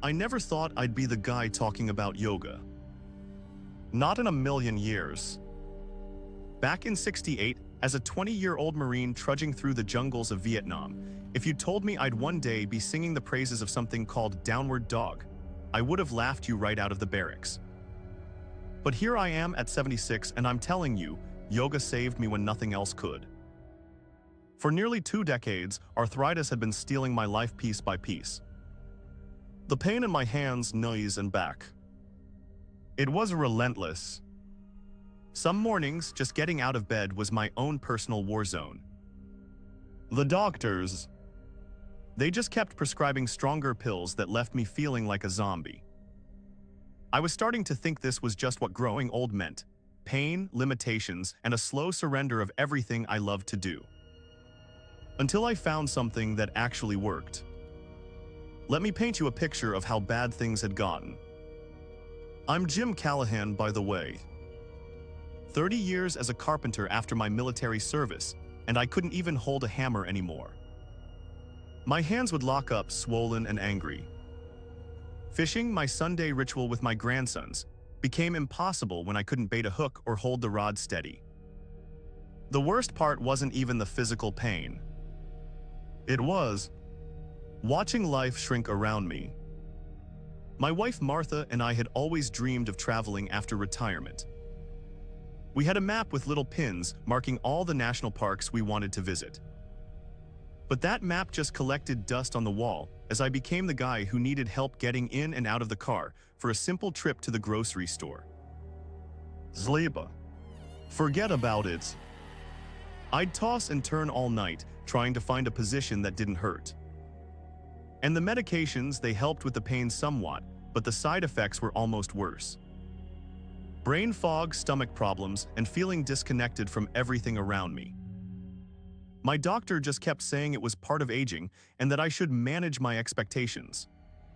I never thought I'd be the guy talking about yoga. Not in a million years. Back in '68, as a 20-year-old Marine trudging through the jungles of Vietnam, if you told me I'd one day be singing the praises of something called downward dog, I would have laughed you right out of the barracks. But here I am at 76 and I'm telling you, yoga saved me when nothing else could. For nearly 2 decades, arthritis had been stealing my life piece by piece. The pain in my hands, knees, and back. It was relentless. Some mornings, just getting out of bed was my own personal war zone. The doctors, they just kept prescribing stronger pills that left me feeling like a zombie. I was starting to think this was just what growing old meant: pain, limitations, and a slow surrender of everything I loved to do. Until I found something that actually worked. Let me paint you a picture of how bad things had gotten. I'm Jim Callahan, by the way. 30 years as a carpenter after my military service, and I couldn't even hold a hammer anymore. My hands would lock up, swollen and angry. Fishing, my Sunday ritual with my grandsons, became impossible when I couldn't bait a hook or hold the rod steady. The worst part wasn't even the physical pain. It was watching life shrink around me. My wife Martha and I had always dreamed of traveling after retirement. We had a map with little pins marking all the national parks we wanted to visit. But that map just collected dust on the wall as I became the guy who needed help getting in and out of the car for a simple trip to the grocery store. Sleepa. Forget about it. I'd toss and turn all night trying to find a position that didn't hurt. And the medications, they helped with the pain somewhat, but the side effects were almost worse. Brain fog, stomach problems, and feeling disconnected from everything around me. My doctor just kept saying it was part of aging and that I should manage my expectations.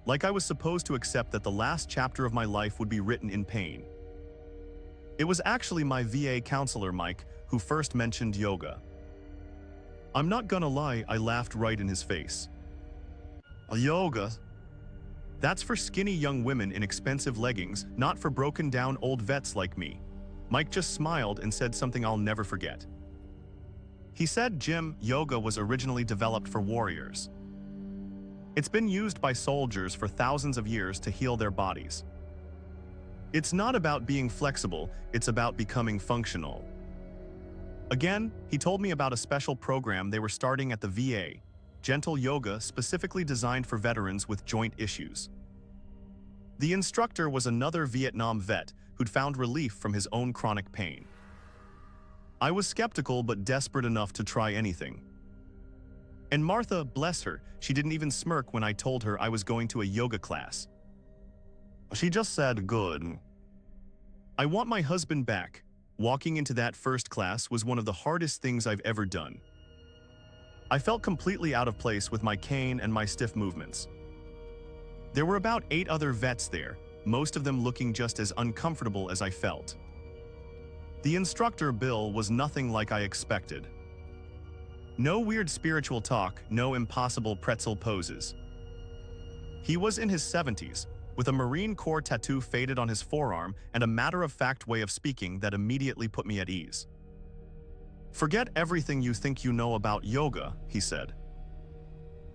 Like I was supposed to accept that the last chapter of my life would be written in pain. It was actually my VA counselor, Mike, who first mentioned yoga. I'm not gonna lie, I laughed right in his face. Yoga? That's for skinny young women in expensive leggings, not for broken down old vets like me. Mike just smiled and said something I'll never forget. He said, Jim, yoga was originally developed for warriors. It's been used by soldiers for thousands of years to heal their bodies. It's not about being flexible, it's about becoming functional. Again, he told me about a special program they were starting at the VA. Gentle yoga specifically designed for veterans with joint issues. The instructor was another Vietnam vet who'd found relief from his own chronic pain. I was skeptical but desperate enough to try anything. And Martha, bless her, she didn't even smirk when I told her I was going to a yoga class. She just said, good. I want my husband back. Walking into that first class was one of the hardest things I've ever done. I felt completely out of place with my cane and my stiff movements. There were about 8 other vets there, most of them looking just as uncomfortable as I felt. The instructor, Bill, was nothing like I expected. No weird spiritual talk, no impossible pretzel poses. He was in his 70s, with a Marine Corps tattoo faded on his forearm and a matter-of-fact way of speaking that immediately put me at ease. Forget everything you think you know about yoga, he said.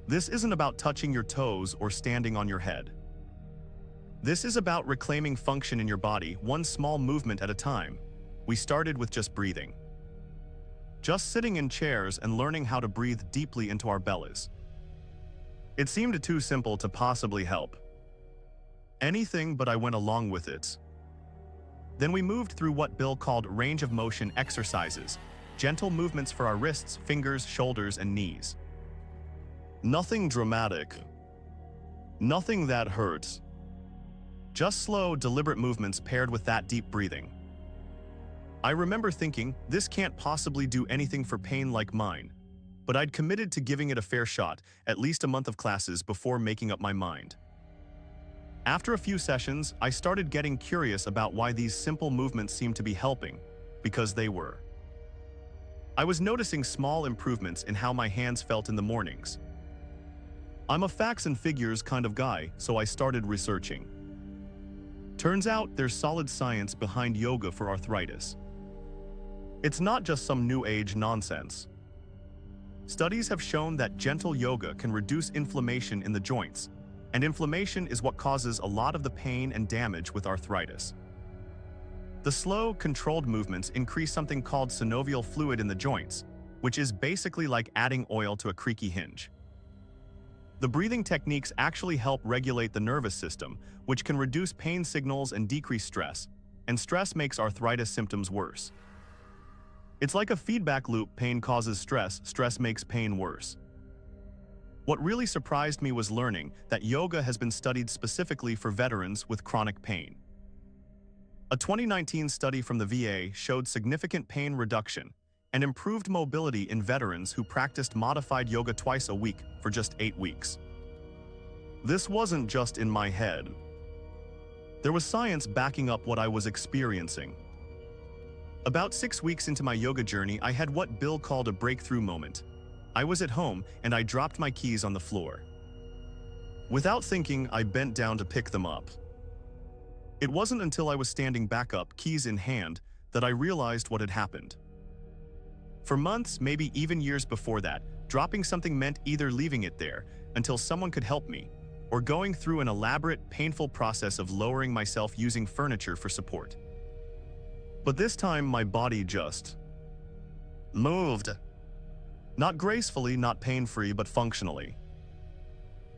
This isn't about touching your toes or standing on your head. This is about reclaiming function in your body, one small movement at a time. We started with just breathing. Just sitting in chairs and learning how to breathe deeply into our bellies. It seemed too simple to possibly help. Anything but I went along with it. Then we moved through what Bill called range of motion exercises, gentle movements for our wrists, fingers, shoulders, and knees. Nothing dramatic. Nothing that hurts. Just slow, deliberate movements paired with that deep breathing. I remember thinking, this can't possibly do anything for pain like mine, but I'd committed to giving it a fair shot, at least a month of classes before making up my mind. After a few sessions, I started getting curious about why these simple movements seemed to be helping, because they were. I was noticing small improvements in how my hands felt in the mornings. I'm a facts and figures kind of guy, so I started researching. Turns out there's solid science behind yoga for arthritis. It's not just some new age nonsense. Studies have shown that gentle yoga can reduce inflammation in the joints, and inflammation is what causes a lot of the pain and damage with arthritis. The slow, controlled movements increase something called synovial fluid in the joints, which is basically like adding oil to a creaky hinge. The breathing techniques actually help regulate the nervous system, which can reduce pain signals and decrease stress, and stress makes arthritis symptoms worse. It's like a feedback loop: pain causes stress, stress makes pain worse. What really surprised me was learning that yoga has been studied specifically for veterans with chronic pain. A 2019 study from the VA showed significant pain reduction and improved mobility in veterans who practiced modified yoga twice a week for just 8 weeks. This wasn't just in my head. There was science backing up what I was experiencing. About 6 weeks into my yoga journey, I had what Bill called a breakthrough moment. I was at home and I dropped my keys on the floor. Without thinking, I bent down to pick them up. It wasn't until I was standing back up, keys in hand, that I realized what had happened. For months, maybe even years before that, dropping something meant either leaving it there until someone could help me, or going through an elaborate, painful process of lowering myself using furniture for support. But this time, my body just moved. Not gracefully, not pain-free, but functionally.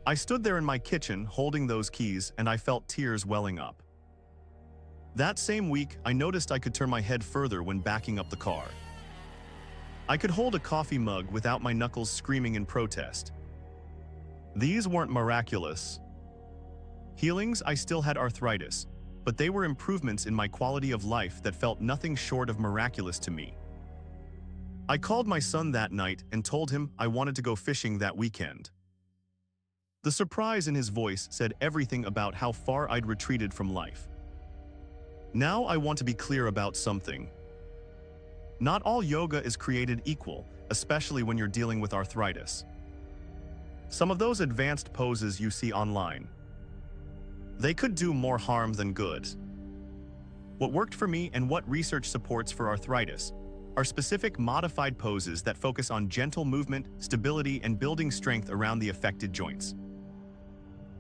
I stood there in my kitchen holding those keys, and I felt tears welling up. That same week, I noticed I could turn my head further when backing up the car. I could hold a coffee mug without my knuckles screaming in protest. These weren't miraculous healings. I still had arthritis, but they were improvements in my quality of life that felt nothing short of miraculous to me. I called my son that night and told him I wanted to go fishing that weekend. The surprise in his voice said everything about how far I'd retreated from life. Now I want to be clear about something. Not all yoga is created equal, especially when you're dealing with arthritis. Some of those advanced poses you see online, they could do more harm than good. What worked for me and what research supports for arthritis are specific modified poses that focus on gentle movement, stability, and building strength around the affected joints.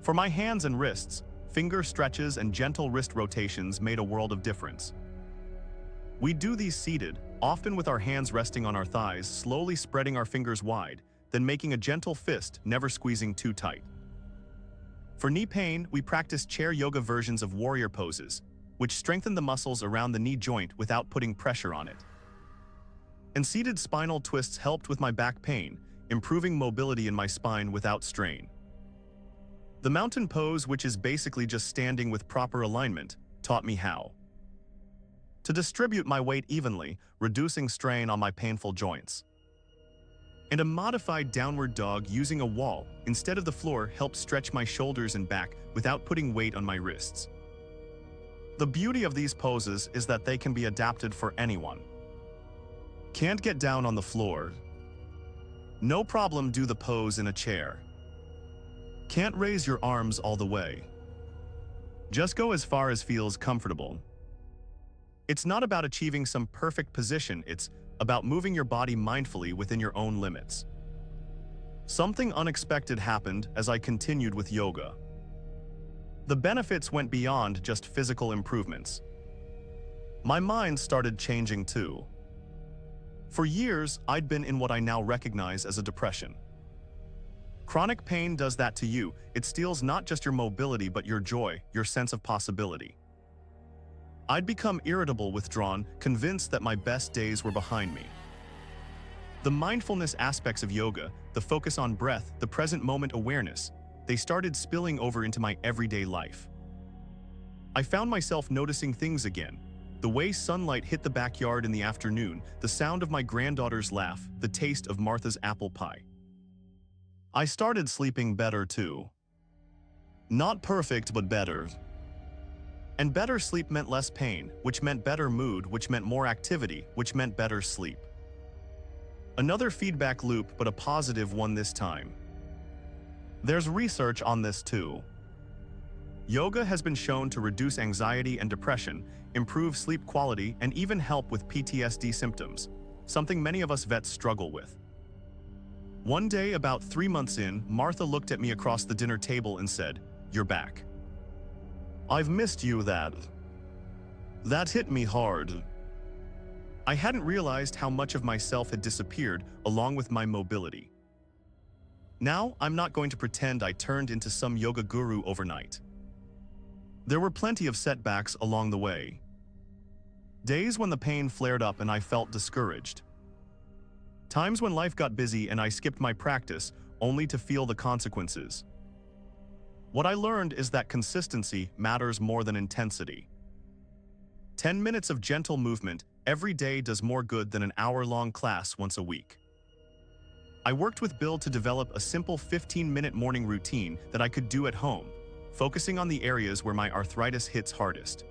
For my hands and wrists, finger stretches and gentle wrist rotations made a world of difference. We do these seated, often with our hands resting on our thighs, slowly spreading our fingers wide, then making a gentle fist, never squeezing too tight. For knee pain, we practice chair yoga versions of warrior poses, which strengthen the muscles around the knee joint without putting pressure on it. And seated spinal twists helped with my back pain, improving mobility in my spine without strain. The mountain pose, which is basically just standing with proper alignment, taught me how to distribute my weight evenly, reducing strain on my painful joints. And a modified downward dog using a wall instead of the floor helped stretch my shoulders and back without putting weight on my wrists. The beauty of these poses is that they can be adapted for anyone. Can't get down on the floor? No problem, do the pose in a chair. Can't raise your arms all the way? Just go as far as feels comfortable. It's not about achieving some perfect position, it's about moving your body mindfully within your own limits. Something unexpected happened as I continued with yoga. The benefits went beyond just physical improvements. My mind started changing too. For years, I'd been in what I now recognize as a depression. Chronic pain does that to you. It steals not just your mobility but your joy, your sense of possibility. I'd become irritable, withdrawn, convinced that my best days were behind me. The mindfulness aspects of yoga, the focus on breath, the present moment awareness, they started spilling over into my everyday life. I found myself noticing things again. The way sunlight hit the backyard in the afternoon, the sound of my granddaughter's laugh, the taste of Martha's apple pie. I started sleeping better too. Not perfect, but better. And better sleep meant less pain, which meant better mood, which meant more activity, which meant better sleep. Another feedback loop, but a positive one this time. There's research on this too. Yoga has been shown to reduce anxiety and depression, improve sleep quality, and even help with PTSD symptoms, something many of us vets struggle with. One day, about 3 months in, Martha looked at me across the dinner table and said, "You're back. I've missed you, That hit me hard." I hadn't realized how much of myself had disappeared along with my mobility. Now, I'm not going to pretend I turned into some yoga guru overnight. There were plenty of setbacks along the way. Days when the pain flared up and I felt discouraged. Times when life got busy and I skipped my practice, only to feel the consequences. What I learned is that consistency matters more than intensity. 10 minutes of gentle movement every day does more good than an hour-long class once a week. I worked with Bill to develop a simple 15-minute morning routine that I could do at home, focusing on the areas where my arthritis hits hardest.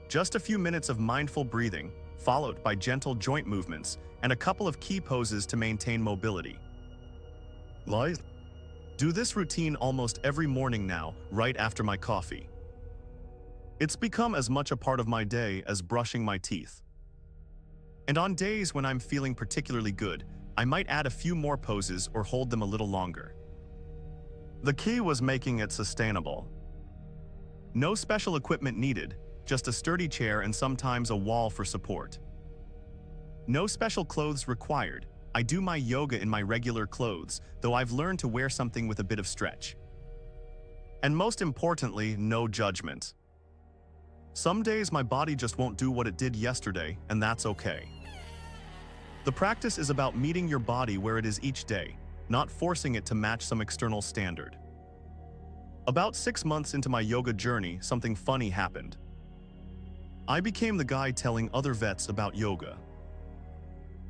Just a few minutes of mindful breathing, followed by gentle joint movements and a couple of key poses to maintain mobility. Do this routine almost every morning now, right after my coffee. It's become as much a part of my day as brushing my teeth. And on days when I'm feeling particularly good, I might add a few more poses or hold them a little longer. The key was making it sustainable. No special equipment needed, just a sturdy chair and sometimes a wall for support. No special clothes required. I do my yoga in my regular clothes, though I've learned to wear something with a bit of stretch. And most importantly, no judgment. Some days my body just won't do what it did yesterday, and that's okay. The practice is about meeting your body where it is each day, not forcing it to match some external standard. About 6 months into my yoga journey, something funny happened. I became the guy telling other vets about yoga.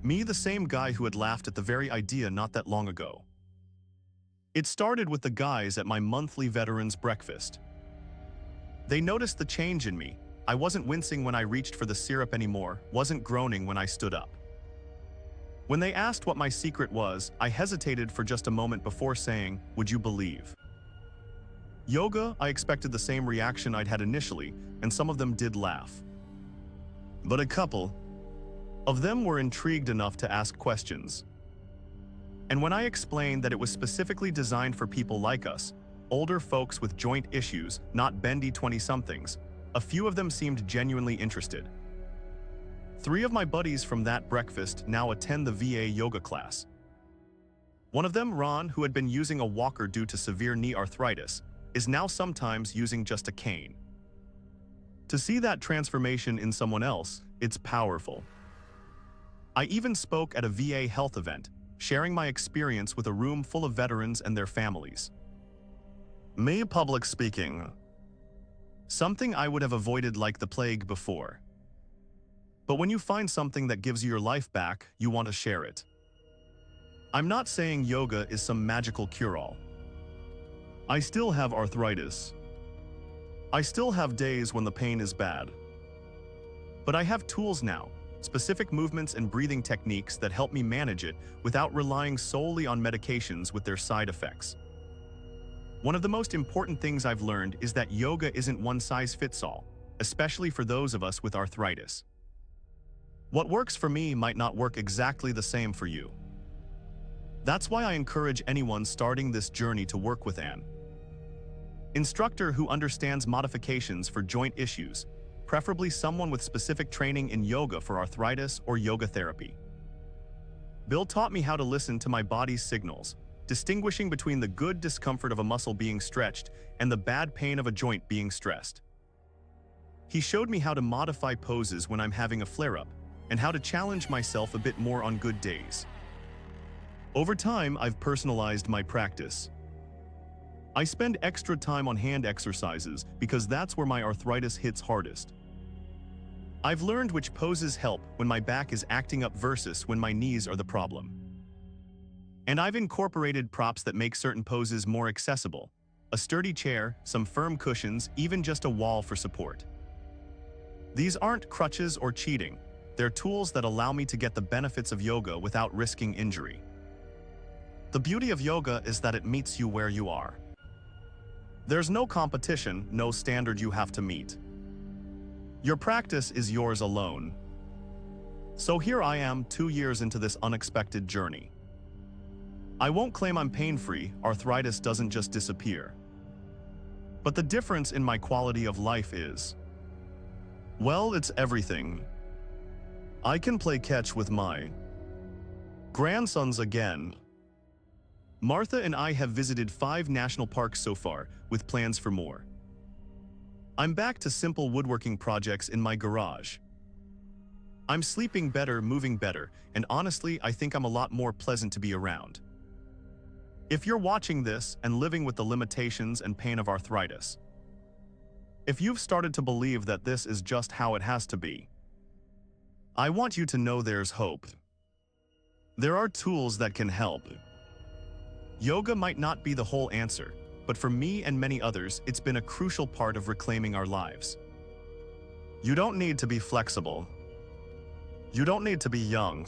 Me, the same guy who had laughed at the very idea not that long ago. It started with the guys at my monthly veterans breakfast. They noticed the change in me. I wasn't wincing when I reached for the syrup anymore, wasn't groaning when I stood up. When they asked what my secret was, I hesitated for just a moment before saying, "Would you believe?" Yoga, I expected the same reaction I'd had initially, and some of them did laugh. But a couple of them were intrigued enough to ask questions. And when I explained that it was specifically designed for people like us, older folks with joint issues, not bendy 20-somethings, a few of them seemed genuinely interested. 3 of my buddies from that breakfast now attend the VA yoga class. One of them, Ron, who had been using a walker due to severe knee arthritis, is now sometimes using just a cane. To see that transformation in someone else, it's powerful. I even spoke at a VA health event, sharing my experience with a room full of veterans and their families. Me, public speaking. Something I would have avoided like the plague before. But when you find something that gives you your life back, you want to share it. I'm not saying yoga is some magical cure-all. I still have arthritis. I still have days when the pain is bad. But I have tools now, specific movements and breathing techniques that help me manage it without relying solely on medications with their side effects. One of the most important things I've learned is that yoga isn't one size fits all, especially for those of us with arthritis. What works for me might not work exactly the same for you. That's why I encourage anyone starting this journey to work with an instructor who understands modifications for joint issues, preferably someone with specific training in yoga for arthritis or yoga therapy. Bill taught me how to listen to my body's signals, distinguishing between the good discomfort of a muscle being stretched and the bad pain of a joint being stressed. He showed me how to modify poses when I'm having a flare-up, and how to challenge myself a bit more on good days. Over time, I've personalized my practice. I spend extra time on hand exercises because that's where my arthritis hits hardest. I've learned which poses help when my back is acting up versus when my knees are the problem. And I've incorporated props that make certain poses more accessible. A sturdy chair, some firm cushions, even just a wall for support. These aren't crutches or cheating. They're tools that allow me to get the benefits of yoga without risking injury. The beauty of yoga is that it meets you where you are. There's no competition, no standard you have to meet. Your practice is yours alone. So here I am, 2 years into this unexpected journey. I won't claim I'm pain-free, arthritis doesn't just disappear. But the difference in my quality of life is, well, it's everything. I can play catch with my grandsons again. Martha and I have visited 5 national parks so far, with plans for more. I'm back to simple woodworking projects in my garage. I'm sleeping better, moving better, and honestly, I think I'm a lot more pleasant to be around. If you're watching this and living with the limitations and pain of arthritis, if you've started to believe that this is just how it has to be, I want you to know there's hope. There are tools that can help. Yoga might not be the whole answer, but for me and many others, it's been a crucial part of reclaiming our lives. You don't need to be flexible. You don't need to be young.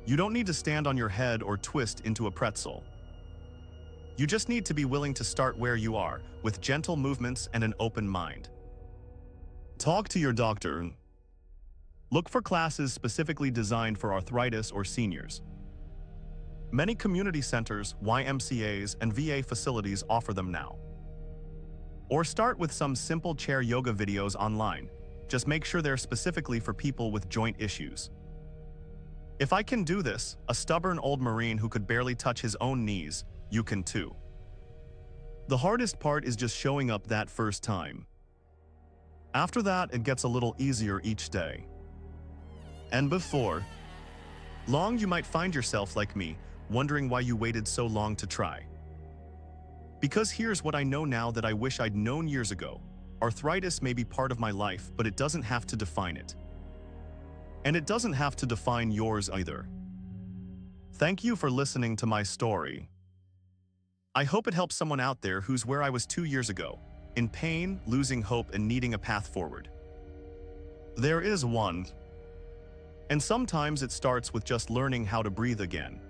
You don't need to stand on your head or twist into a pretzel. You just need to be willing to start where you are, with gentle movements and an open mind. Talk to your doctor. Look for classes specifically designed for arthritis or seniors. Many community centers, YMCAs, and VA facilities offer them now. Or start with some simple chair yoga videos online. Just make sure they're specifically for people with joint issues. If I can do this, a stubborn old Marine who could barely touch his own knees, you can too. The hardest part is just showing up that first time. After that, it gets a little easier each day. And before long, you might find yourself like me, wondering why you waited so long to try. Because here's what I know now that I wish I'd known years ago. Arthritis may be part of my life, but it doesn't have to define it. And it doesn't have to define yours either. Thank you for listening to my story. I hope it helps someone out there who's where I was 2 years ago, in pain, losing hope, and needing a path forward. There is one. And sometimes it starts with just learning how to breathe again.